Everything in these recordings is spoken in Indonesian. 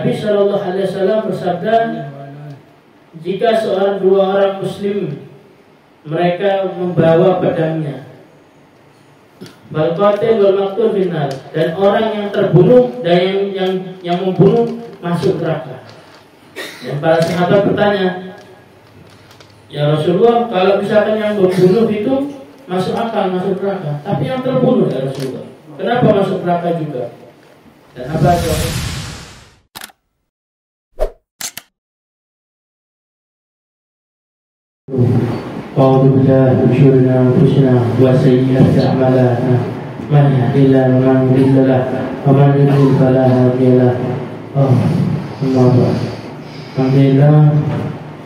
Nabi Shallallahu Alaihi Wasallam bersabda, jika dua orang muslim mereka membawa pedangnya, wal qatil wal maqtul finnar, dan orang yang terbunuh dan yang membunuh masuk neraka. Dan para sahabat bertanya, ya Rasulullah, kalau misalkan yang membunuh itu masuk akal masuk neraka, tapi yang terbunuh ya Rasulullah, kenapa masuk neraka juga? Dan apa jawabannya? A'udzu billahi min syururi anfusina wa sayyi'ati a'malina. Man yahdihillahu fala mudilla lahu wa man yudlil fala hadiya lahu. Alhamdulillah,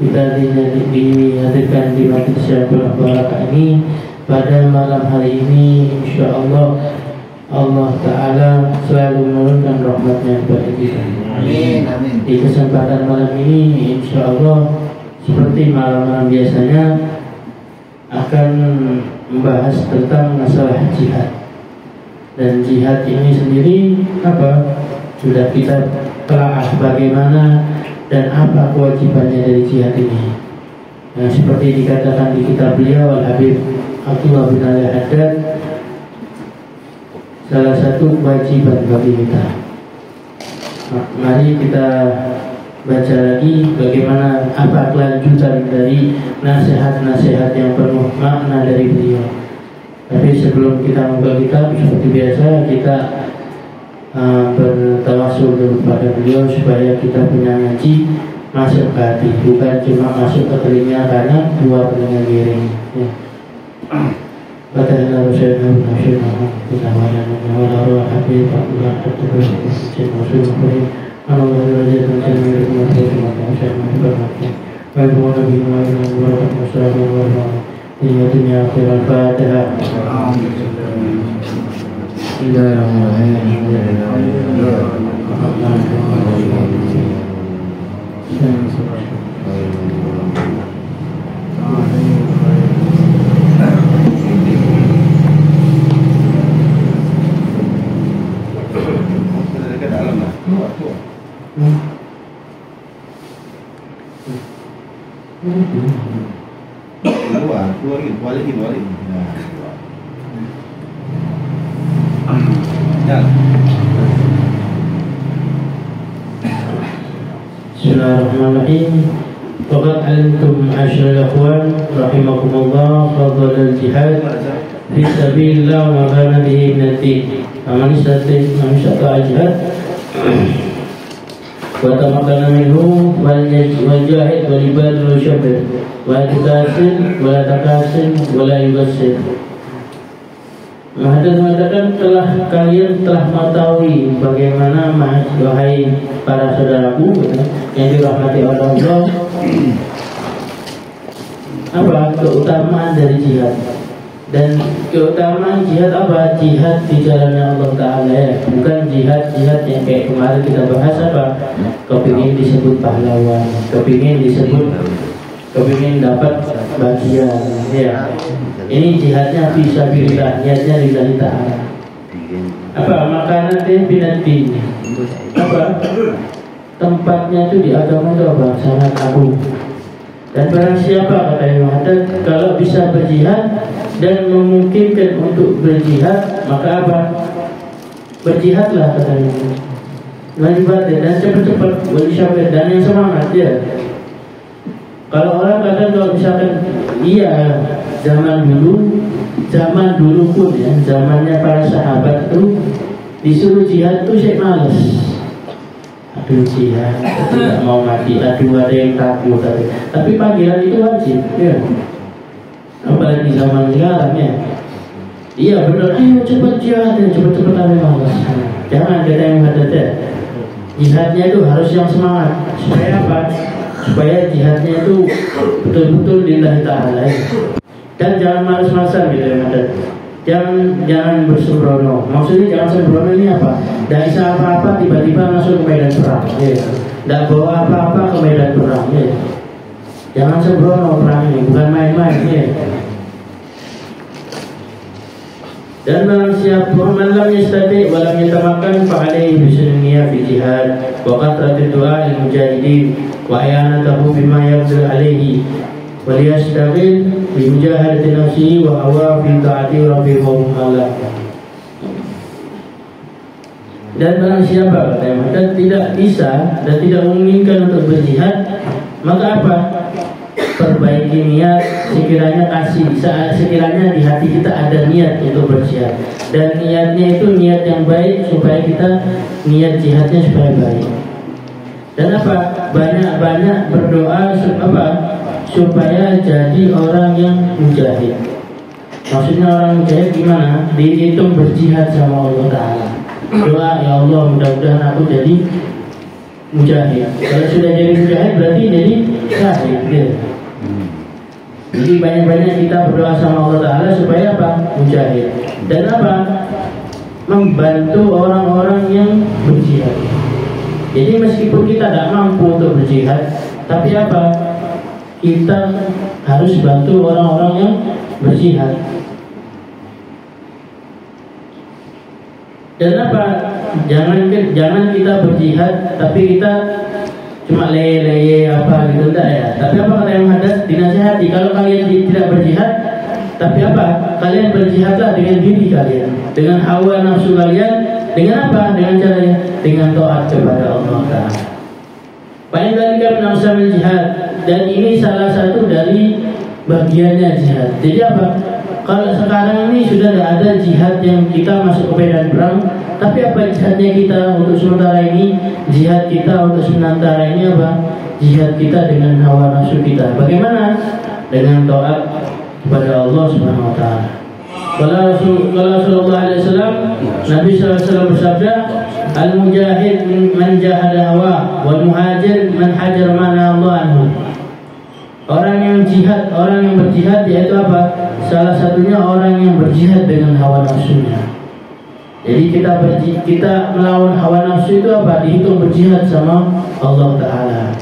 kita dihadirkan di Majlis Syafi'ul Barakah ini pada malam hari ini. Insyaallah Allah Ta'ala selalu menurunkan rahmatnya kepada kita. Amin. Di kesempatan malam ini insyaallah seperti malam-malam biasanya akan membahas tentang masalah jihad. Dan jihad ini sendiri apa? Sudah kita telah bagaimana dan apa kewajibannya dari jihad ini. Nah, seperti dikatakan di kitab beliau Al-Habib Abdullah bin Ali Haddad, salah satu kewajiban bagi kita. Mari kita baca lagi bagaimana apa kelanjutan dari nasihat-nasihat yang penuh makna dari beliau. Tapi sebelum kita membuka kitab, seperti biasa kita bertawassul kepada beliau supaya kita punya ngaji masuk ke hati, bukan cuma masuk ke telinga kanan, keluar telinga kiri. Ya. Padahal Rasulullah Muhammad kita wala habib Abdullah Allah wajibkan kami dengan terima kasih bermakna. Wa nabi wa sallallahu alaihi dunia akhirat. Fatihah. Bismillahirrahmanirrahim. Faqad alimtum ma'asyiral ikhwan rahimakumullah fadlal jihad fi sabilillah wa ma kana bihi min ad-din. Man istata'a jihad wa tamakkana minhu wal jahid wal ibad wal syabr wa takasin wa takasin wa la yubassir. Muhammad mengatakan kalian telah mengetahui bagaimana wahai para saudaraku yang dirahmati Allah, apa keutamaan dari jihad. Dan keutamaan jihad apa? Jihad di jalannya Allah Ta'ala, ya. Bukan jihad yang kayak kemarin kita bahas apa? Kepingin disebut pahlawan, kepingin dapat bagian, ya. Ini jihadnya fisabilillah, niatnya lillahi ta'ala. Apa? Makanan binati. Apa? Tempatnya itu di agama itu apa? Sangat agung. Dan barang siapa, kata Imam Haddad, kalau bisa berjihad dan memungkinkan untuk berjihad, maka apa? Berjihadlah, katanya. Dan cepat-cepat bersyabir dan yang semangat, ya. Kalau orang kadang kalau misalkan iya zaman dulu pun ya, zamannya para sahabat itu disuruh jihad tuh saya males. Aduh jihad, tidak mau mati, aduh ada yang takut. Tapi panggilan itu wajib, ya. Apalagi zaman sekarang ya. Iya benar, ayo cepat jihad, cepat-cepat ada malas. Jangan kita yang ada. Jihadnya itu harus yang semangat. Supaya apa? Supaya jihadnya itu betul-betul lillahi ta'ala. Dan jangan malas-malasan gitu yang ada. Jangan bersembrono. Maksudnya jangan sembrono ini apa? Tidak bisa apa-apa tiba-tiba masuk ke medan perang. Tidak bawa apa-apa ke medan perang. Jangan sembrono perang ini, bukan main-main. Dan barang siapa man lam yastati wa lam yatamakan fa alaihi bisunniya fi jihad wa qatrat du'a al mujahidin wa ayanatahu bima yaqdir alaihi wa liyastaghil bi mujahadati nafsihi wa hawa fi ta'ati rabbihi wa Allah. Dan barang siapa kata tidak bisa dan tidak menginginkan untuk berjihad, maka apa? Perbaiki niat, sekiranya sekiranya di hati kita ada niat untuk berjihad, dan niatnya itu niat yang baik supaya kita niat jihadnya supaya baik. Dan apa? Banyak berdoa supaya jadi orang yang mujahid. Maksudnya orang mujahid gimana? Dihitung berjihad sama Allah Ta'ala. Doa, ya Allah mudah-mudahan aku jadi mujahid. Kalau sudah jadi mujahid berarti jadi syahid gitu. Jadi banyak-banyak kita berdoa sama Allah Ta'ala supaya apa? Mujahid. Dan apa? Membantu orang-orang yang berjihad. Jadi meskipun kita tidak mampu untuk berjihad, tapi apa? Kita harus bantu orang-orang yang berjihad. Dan apa? Jangan kita berjihad tapi kita cuma leye apa gitu, enggak ya. Tapi apa kata yang hadas? Dinasihati kalau kalian tidak berjihad, tapi apa? Kalian berjihadlah dengan diri kalian, dengan hawa nafsu kalian, dengan apa? Dengan caranya, dengan taat kepada Allah Ta'ala. Paling dalika min jihad, dan ini salah satu dari bagiannya jihad. Jadi apa? Kalau sekarang ini sudah tidak ada jihad yang kita masuk ke medan perang, tapi apa jihadnya kita untuk sementara ini? Jihad kita untuk sementara ini apa? Jihad kita dengan hawa nafsu kita. Bagaimana? Dengan taat kepada Allah Subhanahu Wa Taala. Kalau Rasulullah SAW, Nabi SAW bersabda, al-mujahid man jahada hawa, wal muhajir man hajar mana Allah anhu. Orang yang jihad, orang yang berjihad yaitu apa? Salah satunya orang yang berjihad dengan hawa nafsunya. Jadi kita melawan hawa nafsu itu apa? Dihitung berjihad sama Allah Ta'ala.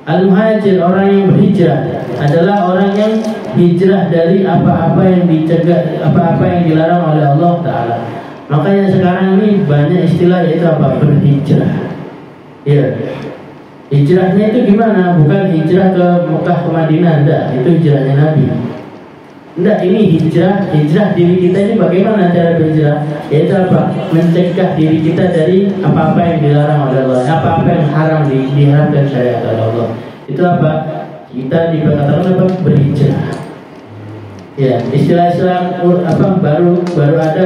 Al-muhajir, orang yang berhijrah, adalah orang yang hijrah dari apa-apa yang dicegah, apa-apa yang dilarang oleh Allah Ta'ala. Makanya sekarang ini banyak istilah yaitu apa? Berhijrah. Ya. Hijrahnya itu gimana? Bukan hijrah ke Mekah ke Madinah, enggak. Itu hijrahnya Nabi. Enggak, ini hijrah diri kita ini bagaimana cara berhijrah? Yaitu apa? Mencegah diri kita dari apa-apa yang dilarang oleh Allah, apa-apa yang haram diharamkan syariat oleh Allah. Itu apa? Kita dikatakan apa? Berhijrah. Ya, istilah-istilah apa baru ada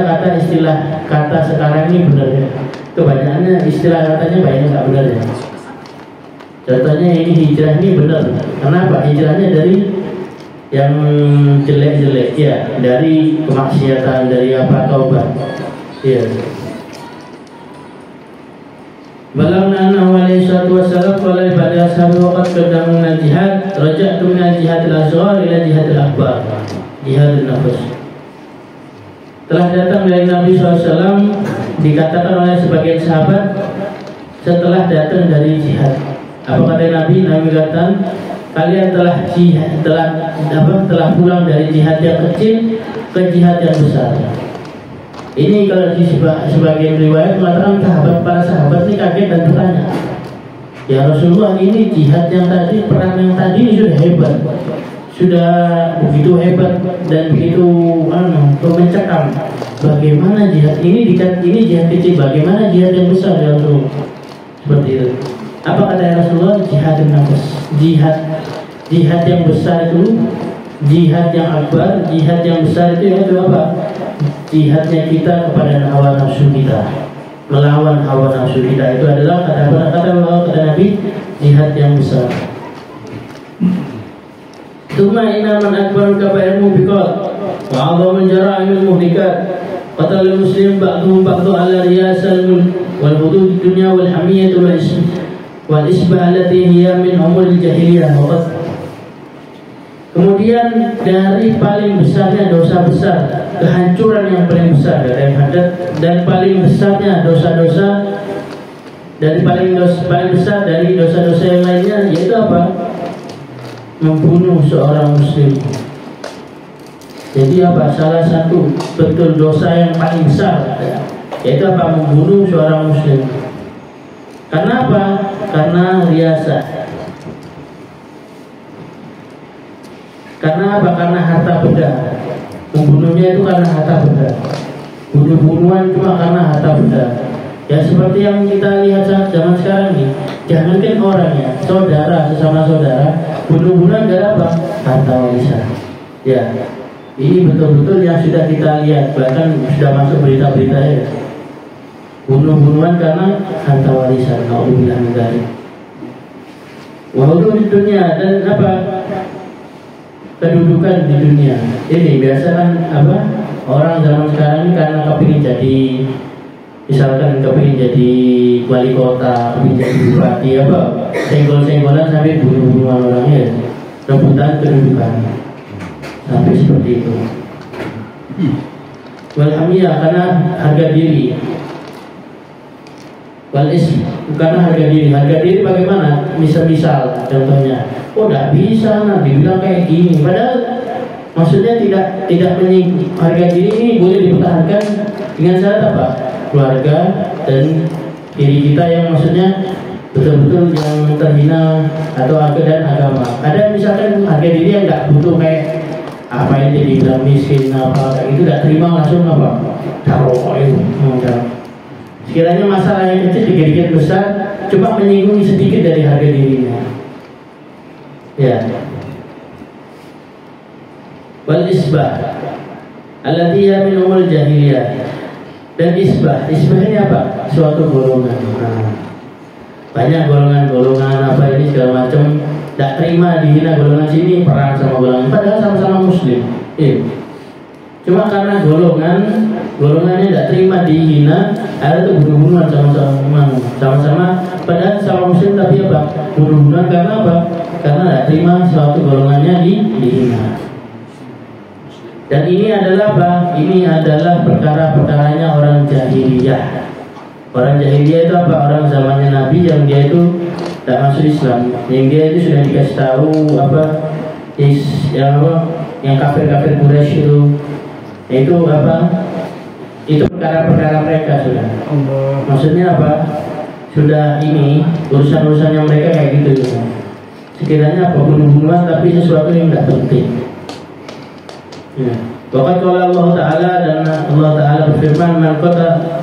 kata sekarang ini benar ya. Kebanyakannya istilah katanya banyak nggak benar ya. Contohnya ini hijrah ini benar. Kenapa? Hijrahnya dari yang jelek-jelek ya, dari kemaksiatan, dari apa taubat. Ya. Balagna annahu alaihi salatu wassalam qala pada ashabi waqad qaddamu jihad raja'tu min jihad al-asghar ila jihad al-akbar, jihad an-nafs. Telah datang dari Nabi SAW, dikatakan oleh sebagian sahabat setelah datang dari jihad. Apa kata Nabi? Nabi katakan, kalian telah pulang dari jihad yang kecil ke jihad yang besar. Ini kalau di sebagian riwayat mengatakan para sahabat ini kaget dan bertanya, ya Rasulullah, ini jihad yang tadi, perang yang tadi ini sudah hebat, sudah begitu hebat dan begitu mencekam. Bagaimana jihad ini? Ini jihad kecil, bagaimana jihad yang besar ya Rasulullah? Seperti itu. Apa kata Rasulullah? Jihad nafas, jihad yang besar itu, jihad yang akbar, jihad yang besar itu yaitu apa? Jihadnya kita kepada hawa nafsu kita, melawan hawa nafsu kita, itu adalah kata Nabi, jihad yang besar. Tsumma inna man akbaru kaba'irmu biqat wa 'adhamu jara'imul muhlikat qatal muslim ba'dhum ba'dhu 'ala riyasal mulk wal hudud dunya wal hamiyatul ism wal isbah allati hiya min umul jahiliyah. Kemudian dari paling besarnya dosa besar, kehancuran yang paling besar dari hadat, dan paling besarnya dosa-dosa dari paling besar dari dosa-dosa yang lainnya yaitu apa? Membunuh seorang muslim. Jadi apa? Salah satu bentuk dosa yang paling besar yaitu apa? Membunuh seorang muslim. Karena apa? Karena riasa. Karena apa? Karena harta benda. Membunuhnya itu karena harta benda. Bunuh-bunuhan cuma karena harta benda. Ya seperti yang kita lihat zaman sekarang ini. Jangankan orang ya, saudara sesama saudara bunuh-bunuhan gara apa? Harta warisan. Ya, ini betul-betul yang sudah kita lihat, bahkan sudah masuk berita-berita ya. Bunuh-bunuhan karena harta warisan. Nauzubillah min dzalik. Walaupun di dunia dan apa? Kedudukan di dunia. Ini biasa kan apa? Orang zaman sekarang ini karena kepingin jadi, misalkan kepingin jadi wali kota, kepingin jadi bupati apa, senggol-senggolan sampai bunuh-bunuhan orangnya, rebutan kedudukan sampai seperti itu. Walhamdulillah karena harga diri. Wal ism karena harga diri. Harga diri bagaimana? Misal contohnya, oh tidak bisa, nah dibilang kayak gini. Padahal maksudnya tidak menyinggung. Harga diri ini boleh dipertahankan dengan syarat apa? Keluarga dan diri kita yang maksudnya betul-betul yang terhina atau agama. Ada misalkan harga diri yang nggak butuh kayak apa yang dibilang miskin apa kayak itu, nggak terima langsung apa? Taruh itu. Sekiranya masalah yang kecil dikit-dikit besar, coba menyinggung sedikit dari harga dirinya. Ya. Wal isbah allati hiya min umul jahiliyah. Dan isbah ini apa? Suatu golongan. Banyak golongan apa ini segala macam, tidak terima dihina golongan sini, perang sama golongan, padahal sama-sama muslim. Cuma karena golongannya tidak terima dihina, ada tuh bunuh-bunuhan sama-sama, padahal sama muslim tapi apa? Bunuh-bunuhan karena apa? Karena tidak terima suatu golongannya dihina. Dan ini adalah apa? Ini adalah perkara-perkaranya orang jahiliyah. Orang jahiliyah itu apa? Orang zamannya Nabi yang dia itu tidak masuk Islam, yang dia itu sudah dikasih tahu apa? Yang kafir-kafir Quraisy itu apa? Itu perkara-perkara mereka sudah. Maksudnya apa? Sudah ini urusan-urusannya mereka kayak gitu. Sekiranya apa? Bunuh-bunuhan tapi sesuatu yang tidak penting. Waqad qala Allah Ta'ala, dan Allah Ta'ala berfirman,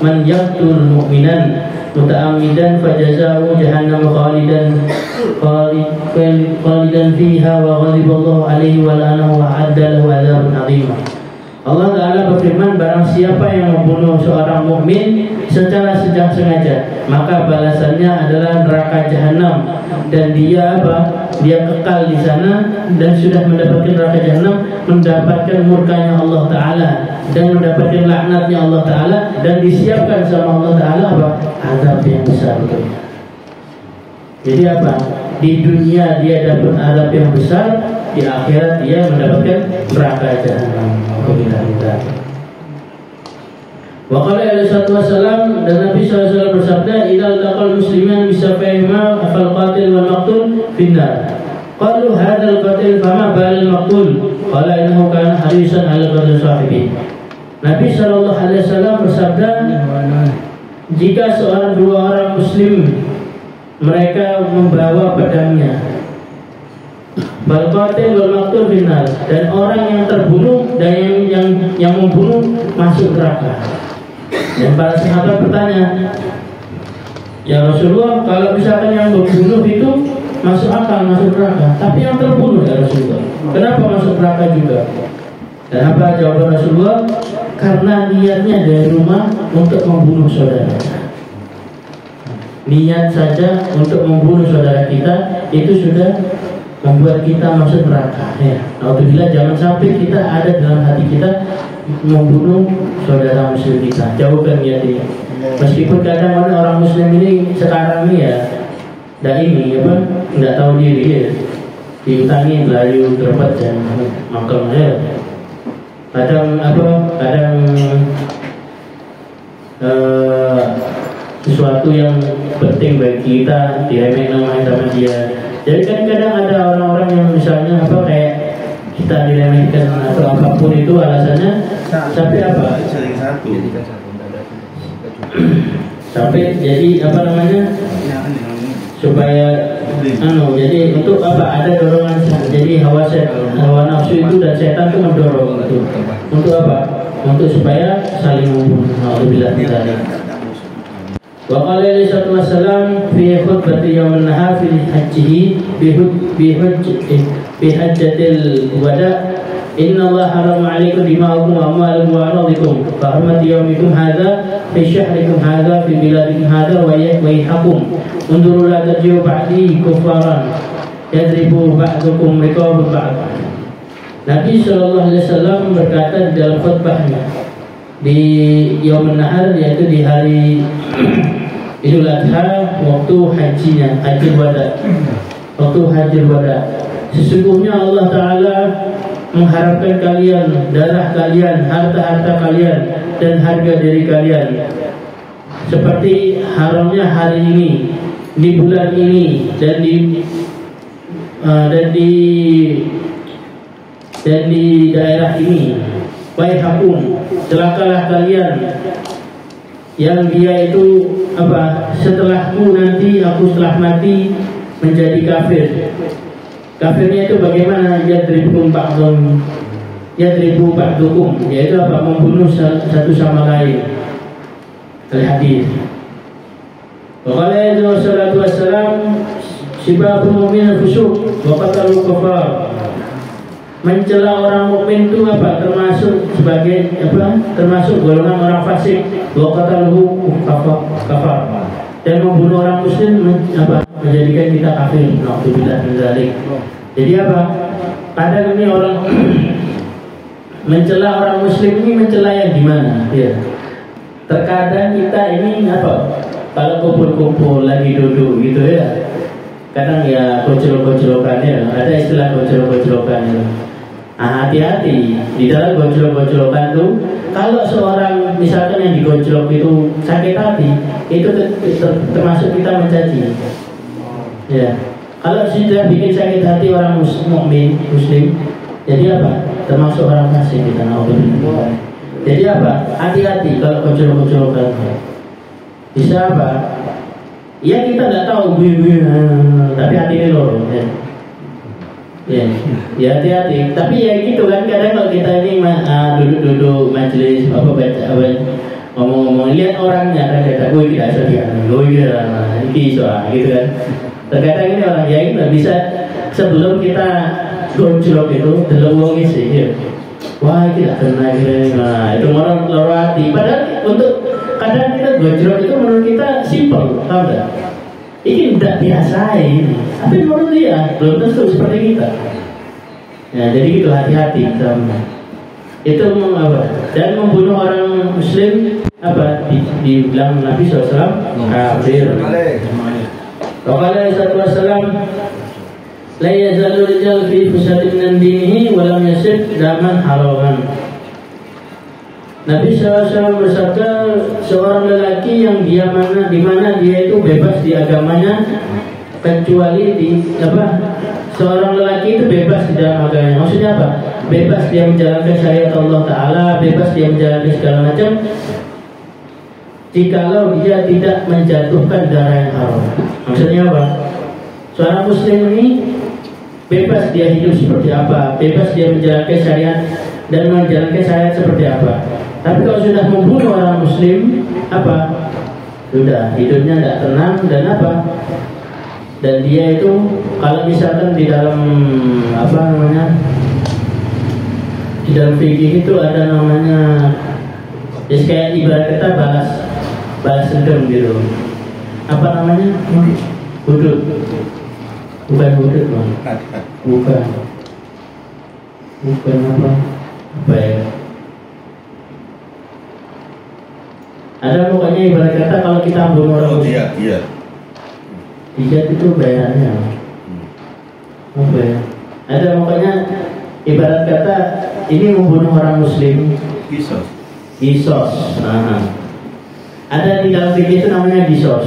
man yaqtul mu'minan muta'ammidan fajazahu jahannam khalidan fiha wa ghadiba Allah alaihi wa la'anahu wa adda lahu 'adzaban 'azima. Allah Ta'ala berfirman, barang siapa yang membunuh seorang mukmin secara sengaja, maka balasannya adalah neraka jahanam, dan dia apa? Dia kekal di sana dan sudah mendapatkan neraka jahanam, mendapatkan murkanya Allah Ta'ala dan mendapatkan laknatnya Allah Ta'ala, dan disiapkan sama Allah Ta'ala apa? Azab yang besar. Jadi apa? Di dunia dia dapat azab yang besar, di akhirat dia mendapatkan neraka jahanam. Wa qala alaihi wasallam, dan Nabi SAW bersabda, idza taqal musliman bisafihima fal qatil wal maqtul finnar. Qalu hadzal qatil fama balal maqtul? Qala innahu kana harisan ala qatl sahibi. Nabi SAW bersabda, jika dua orang muslim mereka membawa pedangnya, bal qatil wal maqtul finnar, dan orang yang terbunuh dan yang membunuh masuk neraka. Dan para sahabat bertanya, ya Rasulullah, kalau misalkan yang membunuh itu masuk akal, masuk neraka, tapi yang terbunuh ya Rasulullah, kenapa masuk neraka juga? Dan apa jawaban Rasulullah? Karena niatnya dari rumah untuk membunuh saudara. Niat saja untuk membunuh saudara kita itu sudah membuat kita masuk neraka. Ya, alhamdulillah, jangan sampai kita ada dalam hati kita membunuh saudara muslim kita. Jauhkan niat ini. Meskipun kadang orang muslim ini sekarang ini ya, nggak tahu diri ya, diutangi belayu terpat dan makam ya. Kadang sesuatu yang penting bagi kita diremehin sama dia. Jadi kan kadang ada orang-orang yang misalnya kayak kita diremehkan atau apapun itu alasannya, sampai apa? Sampai jadi apa namanya? Supaya jadi untuk apa? Ada dorongan, jadi hawa nafsu itu dan setan itu mendorong itu. Untuk apa? Untuk supaya saling membunuh. Alhamdulillah kita. Wa qala alaihi wasallam fi khutbati yaum an-nahar fi hajjihi bi hajjatil wada' inna Allah harama 'alaikum dima'akum wa amwalakum wa aradikum fa hurmati yaumikum hadza fi syahrikum hadza fi biladikum hadza wa yahkum unduru la tarji'u ba'di kufaran yadribu ba'dukum riqab ba'd. Nabi sallallahu alaihi wasallam berkata di dalam khutbahnya di Yaum an-Nahar, yaitu di hari Idul Adha, waktu hajinya, haji wada. Waktu haji wada, sesungguhnya Allah Ta'ala mengharapkan kalian, darah kalian, harta-harta kalian, dan harga diri kalian, seperti haramnya hari ini, di bulan ini, dan di daerah ini. Waihakum, celakalah kalian yang dia itu apa? Setelahku nanti, aku setelah mati menjadi kafir. Kafirnya itu bagaimana? Yadribu ba'dukum, yaitu apa? Membunuh satu sama lain. Al-hadis. Wa qala sallallahu alaihi wasallam sibabul mu'min fusuq wa qatalul kafar. Mencela orang mukmin itu apa? Termasuk sebagai apa? Termasuk golongan orang fasik. Wa qataluhu kafar. Dan membunuh orang muslim apa? Menjadikan kita kafir. Nauzubillah min dzalik. Jadi apa? Kadang ini orang mencela orang muslim ini mencela yang gimana? Ya. Terkadang kita ini apa? Kalau kumpul-kumpul lagi duduk gitu ya. Kadang ya gojlok-gojlokannya, ada istilah gojlok-gojlokannya. Hati-hati di dalam gojlok-gojlokan itu. Kalau seorang misalkan yang digojlok itu sakit hati, itu termasuk kita mencaci. Ya. Kalau sudah bikin sakit hati orang muslim, jadi apa? Termasuk orang fasik kita. Jadi apa? Hati-hati kalau gojlok-gojlokan. Bisa apa? Ya kita nggak tahu, tapi hati ini loh. Ya, hati-hati. Tapi ya gitu kan, kadang kalau kita ini duduk-duduk majelis apa baca ngomong-ngomong, lihat orangnya kan kata gue tidak sedia, gue ini soal gitu kan. Terkadang ini orang ya itu bisa sebelum kita gojlok itu delok sih. Ya. Wah tidak kena gitu. Nah itu orang lorati. Padahal untuk kadang kita gojlok itu menurut kita simpel, tahu nggak? Ini tidak biasa ini, tapi menurut dia belum tentu seperti kita. Ya, jadi itu hati-hati itu apa? Dan membunuh orang muslim apa? Dibilang Nabi SAW kafir. Wakala SAW, la yazalu rijal fi fusatin min dinihi wa lam yasib daman haraman. Nabi SAW bersabda, seorang lelaki yang di mana dia itu bebas di agamanya, kecuali di apa? Seorang lelaki itu bebas di dalam agamanya. Maksudnya apa? Bebas dia menjalankan syariat Allah Ta'ala, bebas dia menjalankan segala macam, jikalau dia tidak menjatuhkan darah yang haram. Maksudnya apa? Seorang muslim ini bebas dia hidup seperti apa, bebas dia menjalankan syariat dan menjalankan syariat seperti apa. Tapi kalau sudah membunuh orang muslim, apa? Sudah hidupnya tidak tenang dan apa? Dan dia itu kalau misalkan di dalam apa namanya? Di dalam fikih itu ada namanya, ya kayak ibarat kita balas dendam gitu. Apa namanya? Hudud. Bukan hudud, Bang. Bukan apa? Apa ya? Ada pokoknya ibarat kata kalau kita bunuh orang muslim. Iya. Dijat itu bayarnya. Apa ya? Ada pokoknya ibarat kata ini membunuh orang muslim. Kisos. Ada di dalam fikih itu namanya kisos.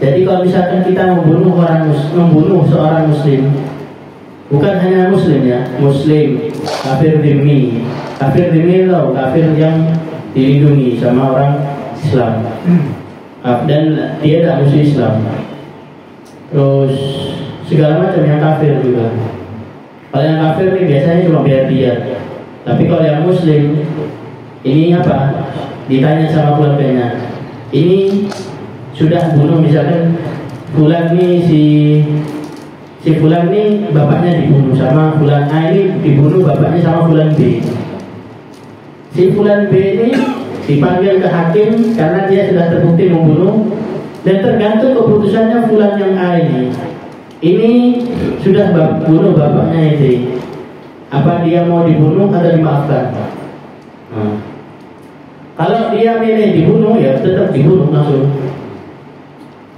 Jadi kalau misalkan kita membunuh seorang muslim, bukan hanya muslim ya, muslim, kafir dhimmi. Kafir dhimmi itu kafir yang dilindungi sama orang Islam, dan dia tidak musuh Islam. Terus segala macam yang kafir juga. Kalau yang kafir ini biasanya cuma biar-biar. Tapi kalau yang muslim ini apa? Ditanya sama keluarganya, ini sudah bunuh misalkan fulan nih, si fulan nih bapaknya dibunuh sama fulan A, ini dibunuh bapaknya sama fulan B. Si fulan B ini dipanggil ke hakim karena dia sudah terbukti membunuh, dan tergantung keputusannya fulan yang A ini sudah bunuh bapaknya itu, apa dia mau dibunuh atau dimaafkan. Kalau dia milih dibunuh ya tetap dibunuh langsung.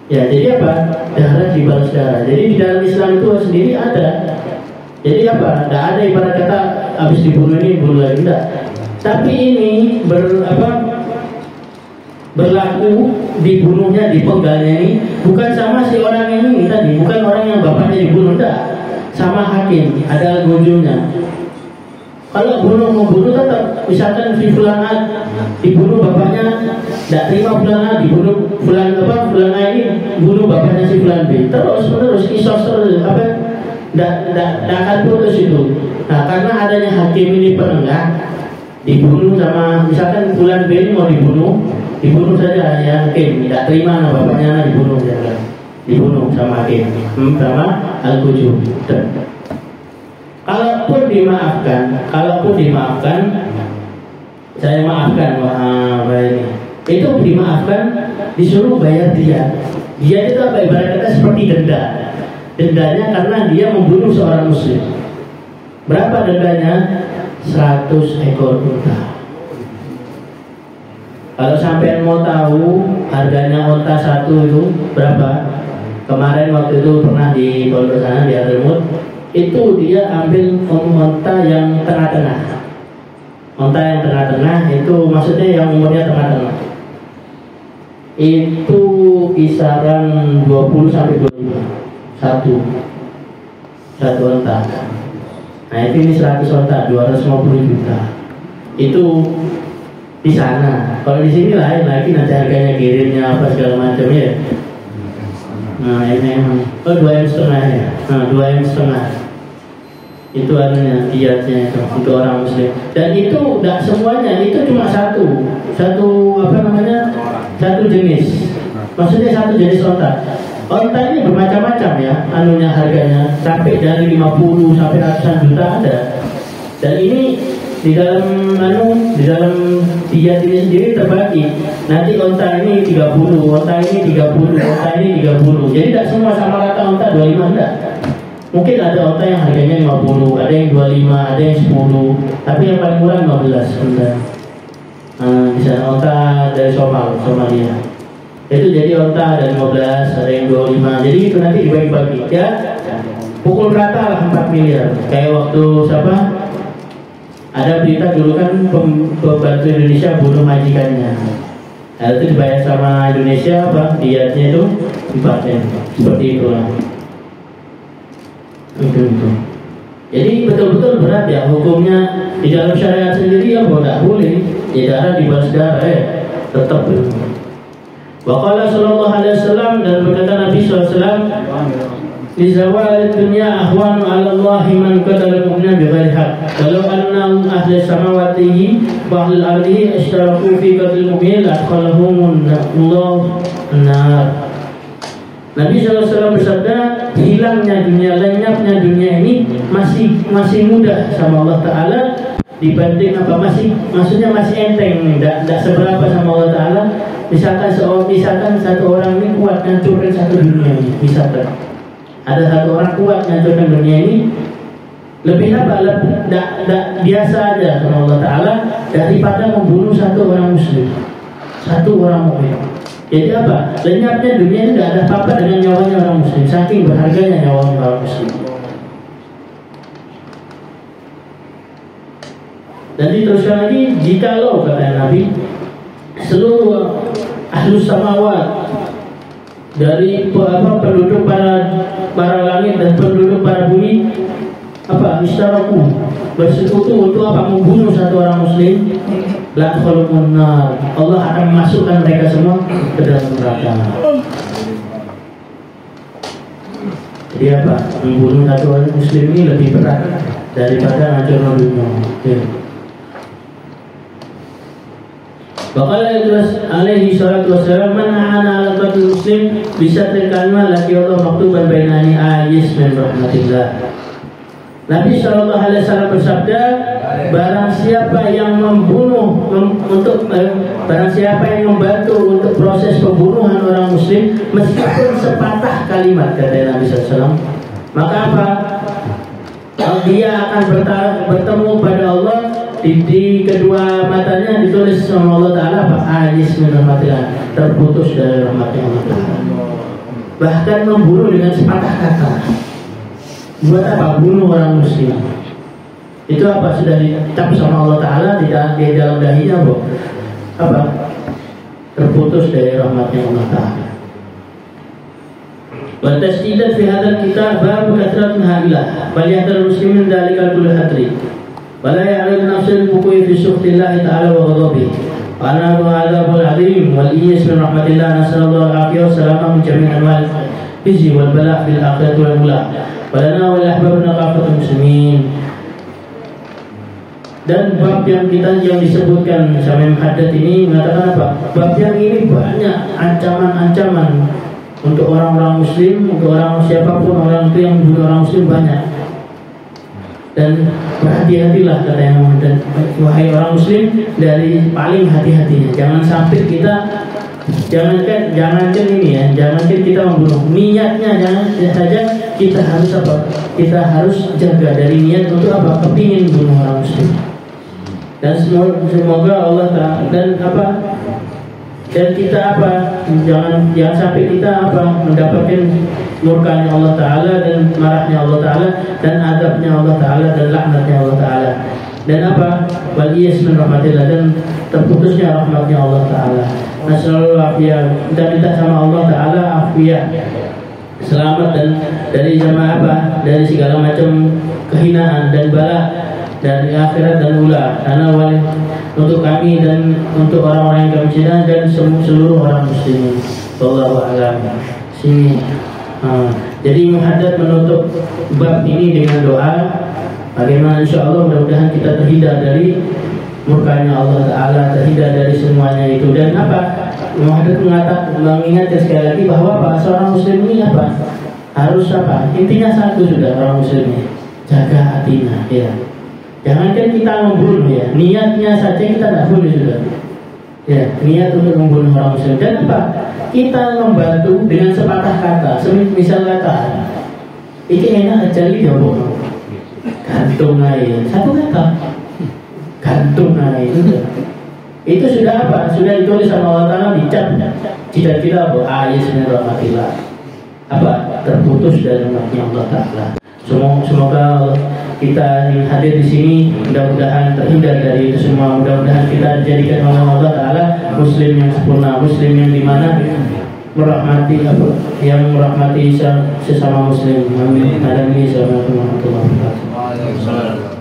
Ya, jadi apa? Darah dibalas darah. Jadi di dalam Islam itu sendiri ada. Jadi apa? Tidak ada ibarat kata habis dibunuh ini bunuh lagi, tidak. Tapi ini berlaku dibunuhnya, dipenggalnya ini bukan sama si orang ini tadi, bukan orang yang bapaknya dibunuh, tidak. Sama hakim, ada ujungnya. Kalau membunuh tetap, misalkan si fulan A dibunuh bapaknya, tidak terima fulan A dibunuh fulan A ini bunuh bapaknya si fulan B, terus kisos terus tidak akan putus itu. Nah, karena adanya hakim ini penengah, dibunuh sama misalkan fulan B ini mau dibunuh saja ya hakim, tidak terima bapaknya dibunuh saja, dibunuh sama hakim, sama al-hujum. Kalaupun dimaafkan, saya maafkan ini. Itu dimaafkan, disuruh bayar dia. Dia itu apa ibarat kata seperti denda. Dendanya karena dia membunuh seorang muslim. Berapa dendanya? 100 ekor unta. Kalau sampai mau tahu harganya unta satu itu berapa? Kemarin waktu itu pernah di pondok sana di Ademut, itu dia ambil unta yang tengah-tengah. Unta yang tengah-tengah itu maksudnya yang umurnya tengah-tengah. Itu kisaran 20 sampai 25 satu unta. Nah itu ini 100 unta 250 juta. Itu di sana. Kalau di sini lain lagi, nanti harganya kirimnya apa segala macam ya. Nah ini emang 2,5 M ya. Nah 2,5 M. Itu artinya diatnya itu untuk orang muslim. Dan itu tidak semuanya, itu cuma satu jenis. Maksudnya satu jenis onta. Onta ini bermacam-macam ya, harganya sampai dari 50 sampai ratusan juta ada. Dan ini di dalam diat ini sendiri terbagi. Nanti onta ini 30, onta ini 30, onta ini 30. Jadi tidak semua sama rata onta 25 enggak. Mungkin ada onta yang harganya 50, ada yang 25, ada yang 10, tapi yang paling murah 15 onta. Misalnya onta dari Somalia. Itu jadi onta ada 15, ada yang 25. Jadi itu nanti dibagi-bagi ya. Pukul rata lah 4 miliar. Kayak waktu ada berita dulu kan pembantu Indonesia bunuh majikannya. Nah, itu dibayar sama Indonesia diatnya itu dipaten. Seperti itulah. Itu. Jadi betul-betul berat ya hukumnya di dalam syariat sendiri ya tidak boleh. Ya darah dibalas darah ya. Tetap itu. Waqala sallallahu alaihi wasallam, dan berkata Nabi SAW, di zawal dunia ahwanu ala Allah man qatala mu'minan bighairi haqq. Walau anna ahli samawati wa ahli al-ardi ishtaraku fi qatl mu'min adkhalahum Allah an-nar. Nabi SAW bersabda, hilangnya dunia, lenyapnya dunia ini masih mudah sama Allah Ta'ala dibanding maksudnya masih enteng, tidak seberapa sama Allah Ta'ala. Misalkan satu orang ini kuat ngancurin satu dunia ini, misalkan ada satu orang kuat ngancurin dunia ini, lebih biasa aja sama Allah Ta'ala daripada membunuh satu orang muslim, satu orang mukmin. Jadi apa? Lenyapnya dunia ini tidak ada apa-apa dengan nyawanya orang muslim, saking berharganya nyawanya orang muslim. Dan diteruskan lagi, jikalau kata Nabi, seluruh ahlus samawat dari penduduk para langit dan penduduk para bumi Istaraku bersekutu untuk apa? Membunuh satu orang muslim, la khulumun nar. Allah akan masukkan mereka semua ke dalam neraka. Jadi apa? Membunuh satu orang muslim ini lebih berat daripada hancurkan dunia. Baqala alaihi salatu wassalam, man ahana ala qatil muslim bisa terkalma laki Allah maktuban bainani ayis min rahmatillah. Nabi sallallahu alaihi wasallam bersabda, barang siapa yang membunuh barang siapa yang membantu untuk proses pembunuhan orang muslim meskipun sepatah kalimat, kata Nabi sallallahu alaihi wasallam, maka apa? Dia akan bertemu pada Allah. Di kedua matanya ditulis sama Allah Ta'ala apa? Ayis min rahmatillah, terputus dari rahmatnya Allah Ta'ala. Bahkan membunuh dengan sepatah kata. Buat apa? Bunuh orang muslim. Itu apa? Sudah dicap sama Allah Ta'ala di dalam dahinya, Bu. Apa? Terputus dari rahmatnya Allah Ta'ala. Wa tasdidan fi hadzal kitab bab kathratun hailah bal yahdhar muslimin dzalikal kullu hadri wala ya'rid nafsul buqi fi sukhtillahi ta'ala wa ghadabi wa ana adzabul azim wal iyas min rahmatillah nasallallahu al-afiyah wa salama min jami' anwa'il khizy wal bala' fil akhirati wal ula wa lana wa li ahbabina qafatul muslimin. Dan bab yang disebutkan sama Muhaddad ini mengatakan apa? Bab yang ini banyak ancaman-ancaman untuk orang-orang muslim, untuk orang siapapun orang itu yang membunuh orang muslim banyak. Dan berhati-hatilah, kata yang Muhammad, wahai orang muslim, dari paling hati-hatinya. Jangan sampai kita jangankan kita membunuh. Niatnya jangan saja kita harus apa? Kita harus jaga dari niat untuk apa? Kepingin bunuh orang muslim. Dan semoga Allah dan kita apa? Jangan sampai kita apa? Mendapatkan murkanya Allah Ta'ala dan marahnya Allah Ta'ala dan azabnya Allah Ta'ala dan laknatnya Allah Ta'ala. Dan apa? Waliyas min rahmatillah, dan terputusnya rahmatnya Allah Ta'ala. Nasallallahu afiyah. Kita minta sama Allah Ta'ala afiyah, selamat dan dari jamaah apa? Dari segala macam kehinaan dan bala dari akhirat dan ula, karena untuk kami dan untuk orang-orang yang kami cintai dan seluruh orang muslimin. Wallahu a'lam. Sini. Jadi Muhaddad menutup bab ini dengan doa bagaimana insyaallah mudah-mudahan kita terhindar dari murkanya Allah Ta'ala, terhindar dari semuanya itu. Dan apa? Muhaddad mengingatkan sekali lagi bahwa apa? Seorang muslim ini apa? Harus apa? Intinya satu sudah orang muslimnya, jaga hatinya, ya. Jangankan kita membunuh, ya, niatnya saja kita tidak bunuh sudah. Ya, niat untuk membunuh orang muslim. Dan apa? Kita membantu dengan sepatah kata. Misal kata, ini enak aja ya, Bu. Gantung air. Satu kata. Gantung air. Itu sudah apa? Sudah ditulis sama Allah Ta'ala, dicap. Cita-cita Bu, ayat min rahmatillah. Apa? Terputus dari rahmatnya Allah Ta'ala. Semoga kita yang hadir di sini mudah-mudahan terhindar dari itu semua. Mudah-mudahan kita dijadikan oleh Allah Ta'ala muslim yang sempurna, muslim yang dimana merahmati sesama muslim. Amin. Assalamualaikum warahmatullahi wabarakatuh.